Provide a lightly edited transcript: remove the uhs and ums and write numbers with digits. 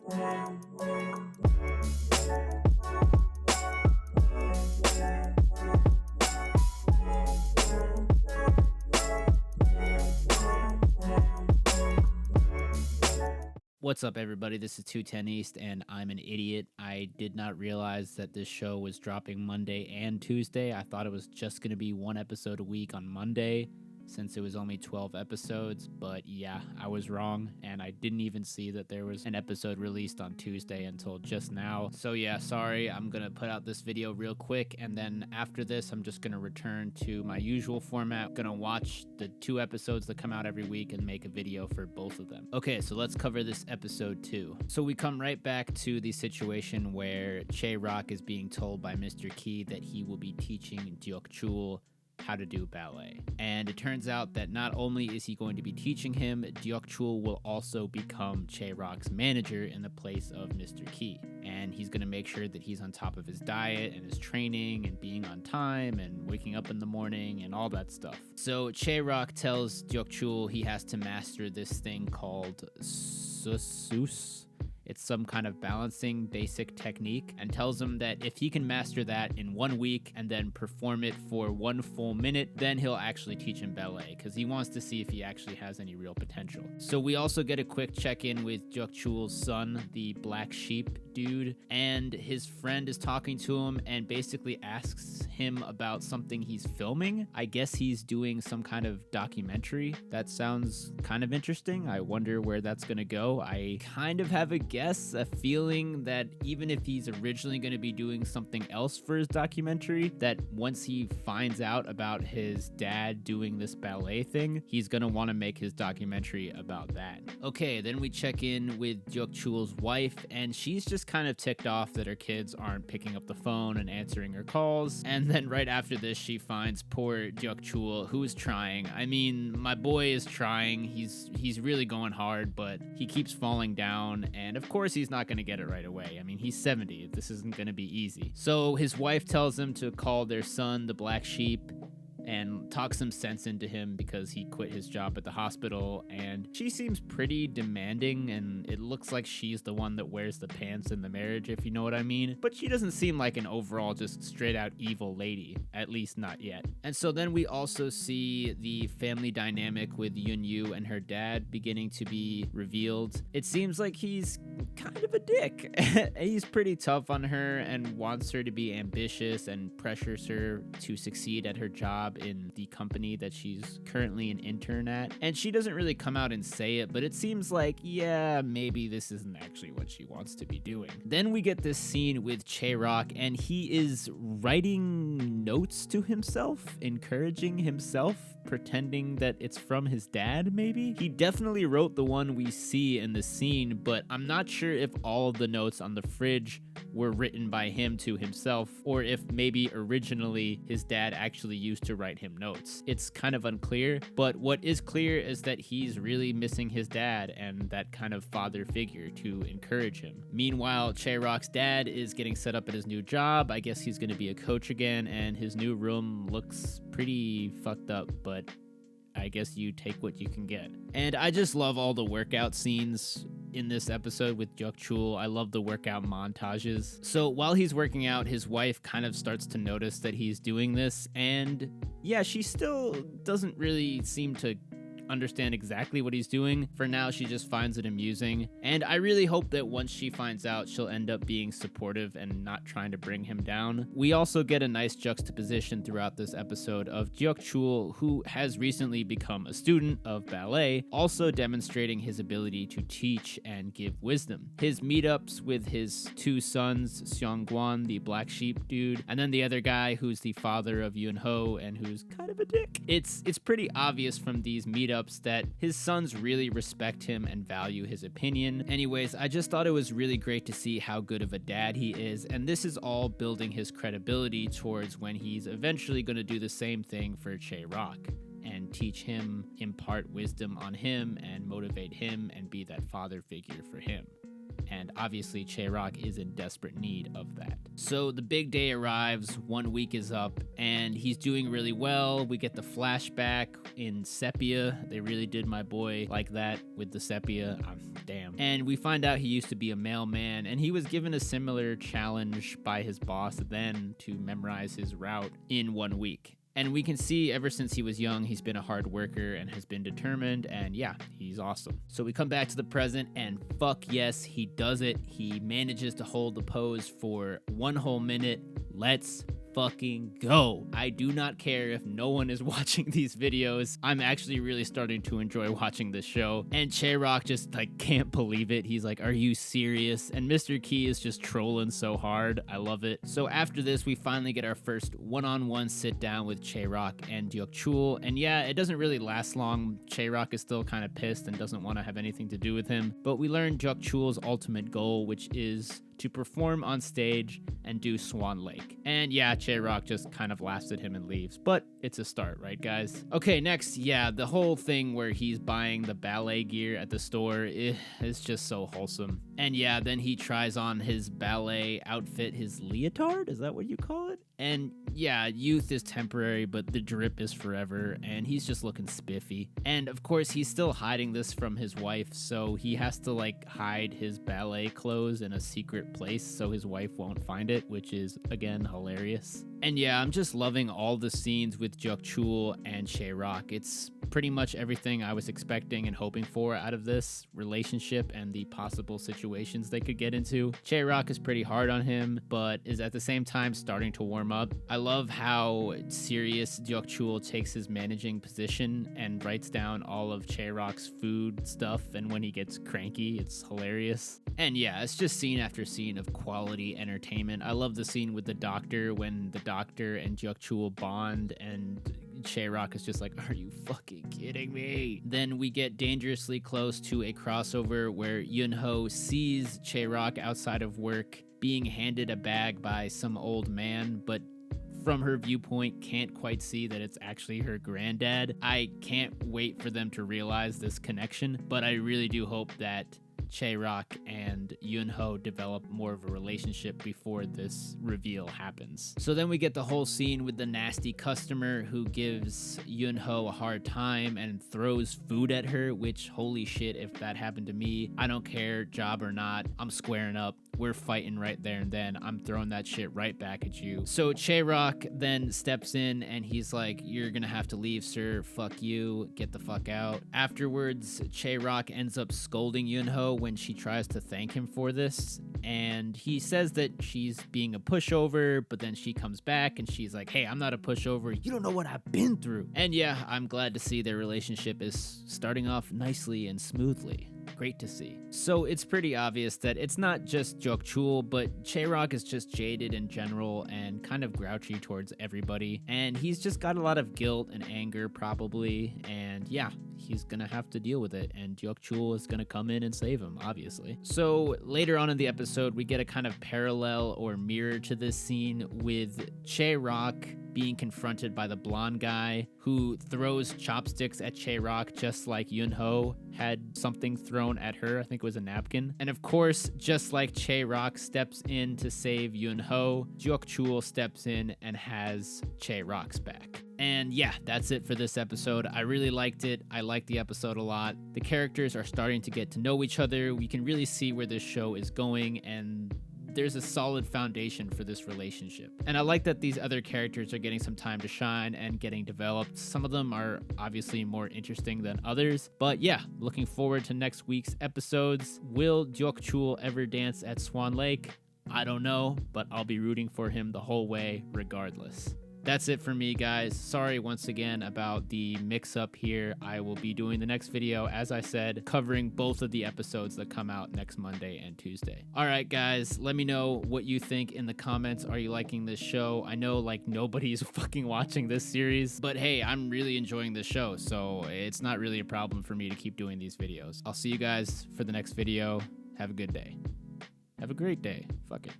What's up, everybody? This is TwoTenEast, and I'm an idiot. I did not realize that this show was dropping Monday and Tuesday. I thought it was just going to be one episode a week on Monday, since it was only 12 episodes. But yeah, I was wrong, and I didn't even see that there was an episode released on Tuesday until just now. So yeah, sorry. I'm going to put out this video real quick, and then after this, I'm just going to return to my usual format. Going to watch the 2 episodes that come out every week and make a video for both of them. Okay, so let's cover this episode 2. So we come right back to the situation where Che-Rock is being told by Mr. Key that he will be teaching Deok-chul how to do ballet. And it turns out that not only is he going to be teaching him, Deok-chul will also become Che-Rock's manager in the place of Mr. Key. And he's going to make sure that he's on top of his diet and his training and being on time and waking up in the morning and all that stuff. So Che-Rock tells Deok-chul he has to master this thing called Susus. It's some kind of balancing basic technique, and tells him that if he can master that in 1 week and then perform it for 1 full minute, then he'll actually teach him ballet, because he wants to see if he actually has any real potential. So we also get a quick check-in with Deok-chul's son, the black sheep dude, and his friend is talking to him and basically asks him about something he's filming. I guess he's doing some kind of documentary. That sounds kind of interesting. I wonder where that's gonna go. I kind of have a feeling that even if he's originally going to be doing something else for his documentary, that once he finds out about his dad doing this ballet thing, he's going to want to make his documentary about that. Okay, then we check in with Deok-chul's wife, and she's just kind of ticked off that her kids aren't picking up the phone and answering her calls. And then right after this, she finds poor Deok-chul, who is trying. I mean, my boy is trying. He's really going hard, but he keeps falling down, and of course he's not going to get it right away. I mean, he's 70. This isn't going to be easy. So his wife tells him to call their son, the black sheep, and talk some sense into him because he quit his job at the hospital. And she seems pretty demanding, and it looks like she's the one that wears the pants in the marriage, if you know what I mean. But she doesn't seem like an overall just straight out evil lady, at least not yet. And so then we also see the family dynamic with Yun-yu and her dad beginning to be revealed. It seems like he's kind of a dick. He's pretty tough on her and wants her to be ambitious and pressures her to succeed at her job in the company that she's currently an intern at. And she doesn't really come out and say it, but it seems like, yeah, maybe this isn't actually what she wants to be doing. Then we get this scene with Che-Rock, and he is writing notes to himself, encouraging himself, pretending that it's from his dad, maybe? He definitely wrote the one we see in the scene, but I'm not sure if all of the notes on the fridge were written by him to himself, or if maybe originally his dad actually used to write him notes. It's kind of unclear, but what is clear is that he's really missing his dad and that kind of father figure to encourage him. Meanwhile, Che-Rock's dad is getting set up at his new job. I guess he's going to be a coach again, and his new room looks pretty fucked up, but I guess you take what you can get. And I just love all the workout scenes in this episode with Deok-chul. I love the workout montages. So while he's working out, his wife kind of starts to notice that he's doing this, and yeah, she still doesn't really seem to understand exactly what he's doing. For now, she just finds it amusing, and I really hope that once she finds out, she'll end up being supportive and not trying to bring him down. We also get a nice juxtaposition throughout this episode of Deok-chul, who has recently become a student of ballet, also demonstrating his ability to teach and give wisdom. His meetups with his 2 sons, Seong-gwan, the black sheep dude, and then the other guy who's the father of Yun-ho and who's kind of a dick. It's pretty obvious from these meetups that his sons really respect him and value his opinion. Anyways, I just thought it was really great to see how good of a dad he is, and this is all building his credibility towards when he's eventually going to do the same thing for Che-Rock and teach him, impart wisdom on him, and motivate him and be that father figure for him. And obviously Che-Rock is in desperate need of that. So the big day arrives, 1 week is up, and he's doing really well. We get the flashback in sepia. They really did my boy like that with the sepia. damn. And we find out he used to be a mailman, and he was given a similar challenge by his boss then to memorize his route in 1 week. And we can see ever since he was young, he's been a hard worker and has been determined, and yeah, he's awesome. So we come back to the present, and fuck yes, he does it. He manages to hold the pose for 1 whole minute. Let's fucking go. I do not care if no one is watching these videos. I'm actually really starting to enjoy watching this show. And Che-Rock just can't believe it. He's like, are you serious? And Mr. Key is just trolling so hard. I love it. So after this, we finally get our first one-on-one sit down with Che-Rock and Deok-chul. And yeah, it doesn't really last long. Che-Rock is still kind of pissed and doesn't want to have anything to do with him. But we learn Deok-chul's ultimate goal, which is to perform on stage and do Swan Lake. And yeah, Che-Rock just kind of laughs at him and leaves, but it's a start, right guys? Okay, next, yeah, the whole thing where he's buying the ballet gear at the store is just so wholesome. And yeah, then he tries on his ballet outfit, his leotard, is that what you call it? And yeah, youth is temporary, but the drip is forever, and he's just looking spiffy. And of course, he's still hiding this from his wife, so he has to hide his ballet clothes in a secret place so his wife won't find it, which is, again, hilarious. And yeah, I'm just loving all the scenes with Deok-chul and Che-Rock. It's pretty much everything I was expecting and hoping for out of this relationship and the possible situations they could get into. Che-Rock is pretty hard on him, but is at the same time starting to warm up. I love how serious Deok-chul takes his managing position and writes down all of Che-Rock's food stuff, and when he gets cranky, it's hilarious. And yeah, it's just scene after scene of quality entertainment. I love the scene with the doctor when the doctor and Deok-chul bond and Che-Rock is just like, are you fucking kidding me? Then we get dangerously close to a crossover where Yun-ho sees Che-Rock outside of work being handed a bag by some old man, but from her viewpoint can't quite see that it's actually her granddad. I can't wait for them to realize this connection, but I really do hope that Che-Rock and Yun-ho develop more of a relationship before this reveal happens. So then we get the whole scene with the nasty customer who gives Yun-ho a hard time and throws food at her, which, holy shit, if that happened to me, I don't care, job or not, I'm squaring up. We're fighting right there and then. I'm throwing that shit right back at you. So Che-Rock then steps in and he's like, you're gonna have to leave, sir. Fuck you. Get the fuck out. Afterwards, Che-Rock ends up scolding Yun-ho when she tries to thank him for this. And he says that she's being a pushover, but then she comes back and she's like, hey, I'm not a pushover. You don't know what I've been through. And yeah, I'm glad to see their relationship is starting off nicely and smoothly. Great to see. So it's pretty obvious that it's not just Deok-chul, but Che-Rock is just jaded in general and kind of grouchy towards everybody. And he's just got a lot of guilt and anger probably. And yeah, he's gonna have to deal with it. And Deok-chul is gonna come in and save him, obviously. So later on in the episode, we get a kind of parallel or mirror to this scene with Che-Rock being confronted by the blonde guy who throws chopsticks at Che-Rock just like Yun-ho had something thrown at her. I think it was a napkin. And of course, just like Che-Rock steps in to save Yun-ho, Deok-chul steps in and has Che-Rock's back. And yeah, that's it for this episode. I really liked it. I liked the episode a lot. The characters are starting to get to know each other. We can really see where this show is going, and there's a solid foundation for this relationship. And I like that these other characters are getting some time to shine and getting developed. Some of them are obviously more interesting than others. But yeah, looking forward to next week's episodes. Will Deok-chul ever dance at Swan Lake? I don't know, but I'll be rooting for him the whole way regardless. That's it for me, guys. Sorry once again about the mix-up here. I will be doing the next video, as I said, covering both of the episodes that come out next Monday and Tuesday. All right, guys, let me know what you think in the comments. Are you liking this show? I know, nobody's fucking watching this series, but hey, I'm really enjoying this show, so it's not really a problem for me to keep doing these videos. I'll see you guys for the next video. Have a good day. Have a great day. Fuck it.